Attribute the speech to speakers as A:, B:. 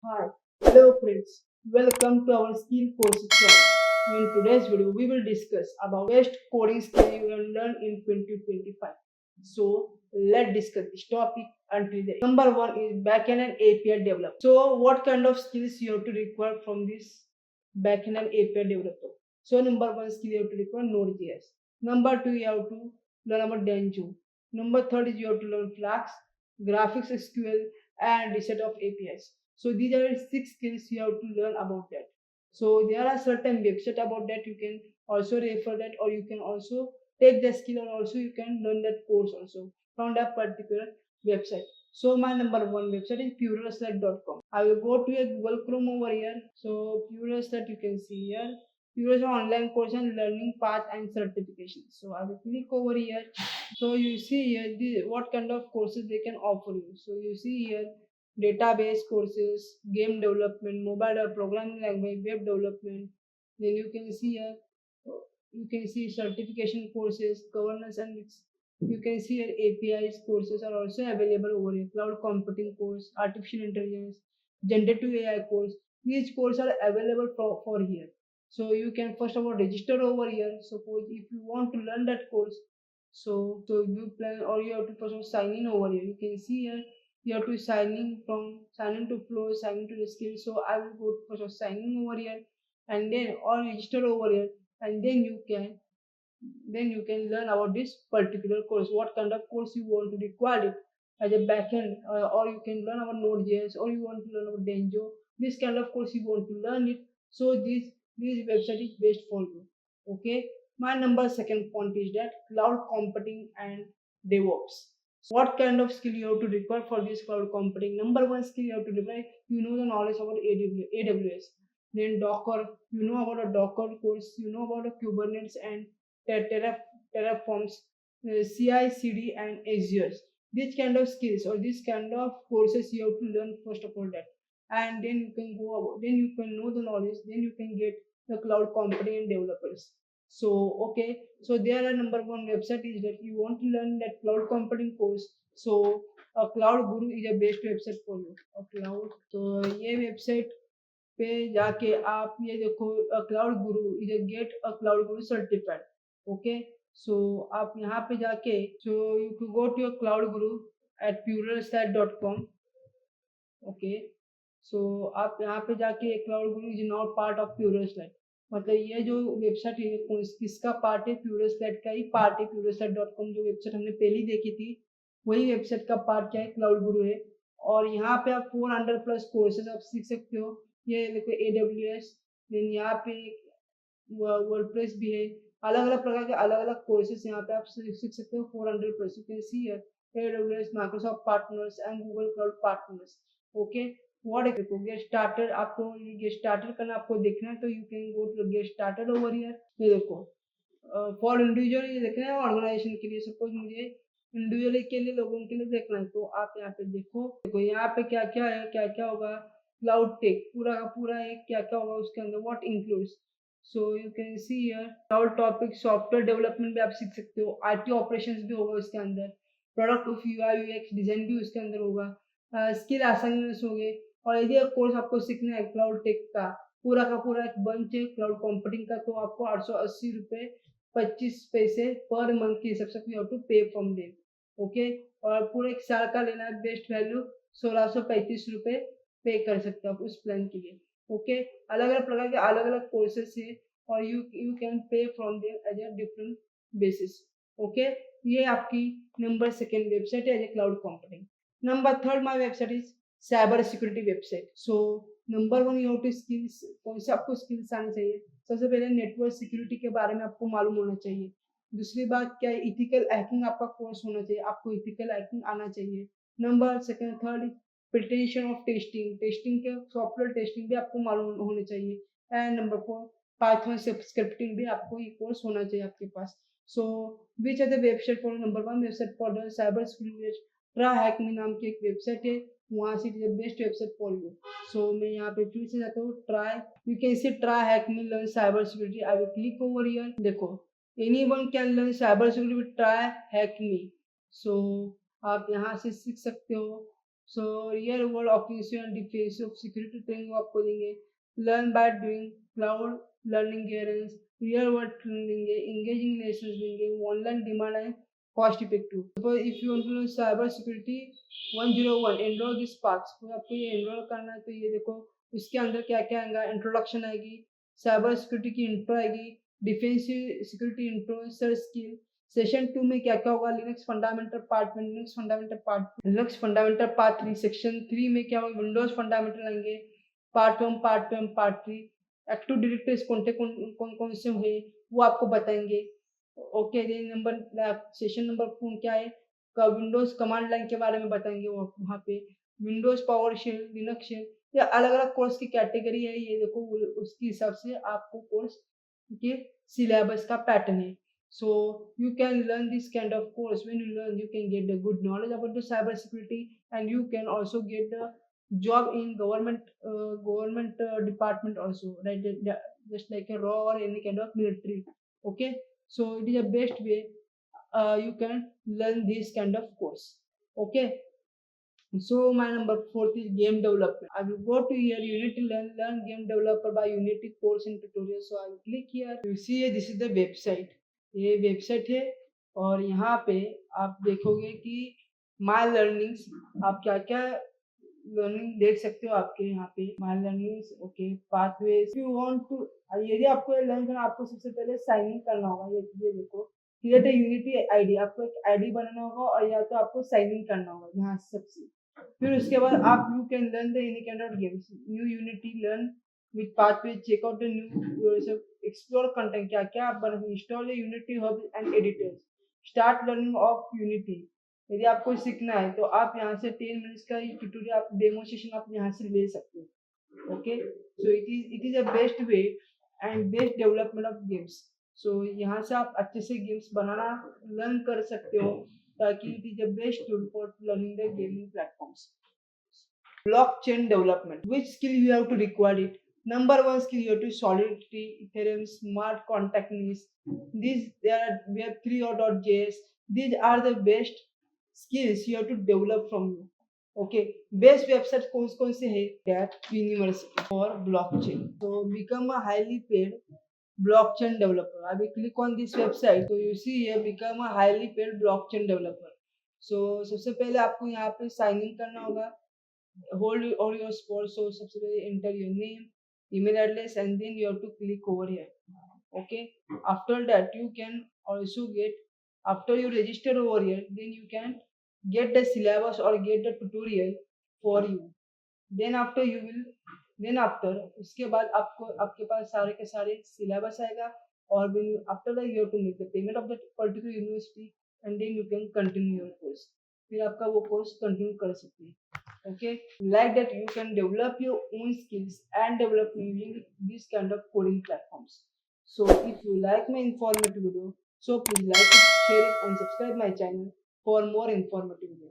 A: Hi, hello friends. Welcome to our skill courses channel. In today's video, we will discuss about best coding skill you will learn in 2025. So let's discuss this topic until the end. Number one is backend and API development. So what kind of skills you have to require from this backend and API developer? So number one skill you have to require Node.js. Number two you have to learn about Django. Number third is you have to learn Flask, graphics SQL, and reset of APIs. So these are 6 skills you have to learn about that. So there are certain websites about that, you can also refer that, or you can also take the skill, or also you can learn that course also from that particular website. So my number one website is pureselect.com. I will go to a Google Chrome over here. So Pureselect you can see here. Pureselect online course and learning path and certification. So I will click over here. So you see here what kind of courses they can offer you. So you see here database courses, game development, mobile or programming language, web development. Then you can see here, you can see certification courses, governance, and you can see here APIs courses are also available over here. Cloud computing course, artificial intelligence, generative AI course. These courses are available for here. So you can first of all register over here. Suppose if you want to learn that course, so you plan, or you have to first of all sign in over here. You can see here you have to sign in to flow, sign in to the skill. So I will go first of sign in over here, and then or register over here, and then you can learn about this particular course, what kind of course you want to require it as a backend, or you can learn about Node.js, or you want to learn about Django, this kind of course you want to learn it. So this website is best for you. Okay, my number second point is that cloud computing and DevOps. What kind of skill you have to require for this cloud computing? Number one skill you have to require, you know the knowledge about AWS. Then Docker, you know about a Docker course, you know about a Kubernetes and Terraforms, CI/CD, and Azure. These kind of skills or these kind of courses you have to learn first of all that, and then you can go about. Then you can know the knowledge. Then you can get the cloud computing and developers. So okay, so there are number one website is that you want to learn that cloud computing course. So a Cloud Guru is a best website for you. A cloud. So ये website पे जाके आप ये देखो Cloud Guru is get a Cloud Guru certified. Okay, so आप यहाँ पे जाके so you go to your Cloud Guru at pureselect.com. Okay, so आप यहाँ पे जाके Cloud Guru is not part of pureselect. मतलब ये जो वेबसाइट है किसका पार्ट है? pureselect का ही पार्ट है. pureselect.com जो वेबसाइट हमने पहली देखी थी, वही वेबसाइट का पार्ट क्या है? क्लाउड गुरु है. और यहाँ पे आप 400 प्लस कोर्सेज आप सीख सकते हो. ये देखो AWS, देन यहाँ पे वर्डप्रेस भी है. अलग अलग प्रकार के अलग अलग कोर्सेज यहाँ पे आप सीख सकते हो. 400 plus you can see AWS, Microsoft partners and Google Cloud partners. Okay, what देखो गेट स्टार्टेड, आपको गेट स्टार्टेड करना आपको देखना है तो you can go to get started over here. ये देखो फॉर इंडिविजुअल ये देखना है, ऑर्गेनाइजेशन के लिए. सपोज मुझे इंडिविजुअली के लिए लोगों के लिए देखना है तो आप यहाँ पे देखो यहाँ पे क्या क्या है, क्या क्या होगा. क्लाउड टेक पूरा का पूरा है, क्या क्या होगा उसके अंदर, what includes. So you can see here cloud topic, software development भी आप सीख सकते हो. IT ऑपरेशंस भी होगा उसके अंदर. Product of UI UX design भी उसके अंदर होगा. स्किल असाइनमेंट्स होंगे. और यदि एक कोर्स आपको सीखना है क्लाउड टेक का पूरा एक बंच है क्लाउड कंप्यूटिंग का, तो आपको 880 रुपये 25 पैसे पर मंथ के हिसाब से यू हैव टू पे फ्रॉम देम. ओके, और पूरे एक साल का लेना है बेस्ट वैल्यू 1635 रुपये पे कर सकते हो आप उस प्लान के लिए. ओके, अलग अलग प्रकार के अलग अलग कोर्सेस है और you can pay from there as a different basis. Okay, ये आपकी नंबर सेकेंड वेबसाइट है as a cloud computing. Number third my website is cyber security website. So number one you have to skills, कौन से आपको skills आने चाहिए? सबसे पहले नेटवर्क सिक्योरिटी के बारे में आपको मालूम होना चाहिए. दूसरी बात क्या है? इथिकल हैकिंग आपका कोर्स होना चाहिए, आपको इथिकल हैकिंग आना चाहिए. Number second third penetration of testing, testing के सॉफ्टवेयर टेस्टिंग भी आपको मालूम होने चाहिए. And number four Python scripting भी आपको ये कोर्स होना चाहिए आपके पास. So which are the website for number one website for the cyber security? TryHackMe नाम की एक वेबसाइट है, वहाँ से best website for you. So मैं यहाँ पे फिर से जाता हूँ. You can see TryHackMe learn cyber security. I will click over here. देखो anyone can learn cyber security with TryHackMe. So आप यहाँ से सीख सकते हो. So real world official and defensive security training वो आपको देंगे, learn by doing cloud learning गेरेंस, रियल वर्ल्ड ट्रेनिंग देंगे, इंगेजिंग लेसन्स देंगे, online demand and cost effective. So if you want to know cyber security 101 enrol this parts, तो आपको ये enrol करना है। तो ये देखो इसके अंदर क्या क्या आएगा, इंट्रोडक्शन आएगी, साइबर सिक्योरिटी की इंट्रो आएगी, defensive security intro, sir skill. Session 2 में क्या क्या होगा, Linux fundamental part 1, Linux fundamental part 3। Section 3 में क्या होगा, विंडोज फंडामेंटल आएंगे, part 1, part 2 and part 3। Active directories कौन कौन से हुए वो आपको बताएंगे। ओके, सेशन नंबर 4 क्या है, विंडोज कमांड लाइन के बारे में बताएंगे वो वहाँ पे, Windows PowerShell, Linux shell, या अलग अलग कोर्स की कैटेगरी है। ये देखो उसके हिसाब से आपको कोर्स के सिलेबस का पैटर्न है। So you can learn this kind of course. When you learn, you can get the good knowledge about the cyber security, and you can also get the job in government department also, right? Just like a raw or any kind of military. Okay, so it is a best way you can learn this kind of course. Okay, so my number fourth is game development. I will go to here. You need to learn game developer by Unity course and tutorial. So I will click here. You see this is the website. ये website है और यहाँ पे आप देखोगे कि my learnings, आप क्या क्या लर्निंग देख सकते हो आपके यहाँ पे my learnings. Okay, pathways you want to, यदि आपको ये लर्न करना, आपको सबसे पहले साइन इन करना होगा। ये देखो क्रिएट ए यूनिटी आईडी, आपको एक आईडी बनाना होगा और या तो आपको साइन इन करना होगा यहाँ सबसे। फिर उसके बाद आप you can learn the any kind of games, new unity learn with pathway, check out the new yourself, explore content, क्या क्या आप बना, install the unity hub and editors, start learning of unity। यदि आपको सीखना है तो आप यहाँ से 10 मिनट्स का ट्यूटोरियल, आप डेमो सेशन आप यहाँ से ले सकते हो। Okay, so it is a best way and best development of games. So यहाँ से आप अच्छे से गेम्स बनाना लर्न कर सकते हो, ताकि it is a best tool for learning the gaming platforms. Blockchain development, which skill you have to require it. Number one skill you have to Solidity, Ethereum, smart contract needs. These there are Web3 or .js. These are the best skills you have to develop from you. Okay, best website कौन से है, Dapp University और blockchain. So become a highly paid blockchain developer. I will click on this website. So you see here, become a highly paid blockchain developer. So सबसे पहले आपको यहाँ पे sign in करना होगा, hold or your spot. So सबसे पहले enter your name, email address, and then you have to click over here. Okay, after that you can also get, after you register over here, then you can get the syllabus or get the tutorial for you. Then after you will, then after उसके बाद आपको आपके पास सारे के सारे syllabus आएगा, और after that you have to make the payment of that particular university, and then you can continue your course. फिर आपका वो कोर्स कंटिन्यू कर सकते हैं। Okay, like that you can develop your own skills and develop using this kind of coding platforms. So if you like my informative video, so please like it, share it, and subscribe my channel for more informative videos.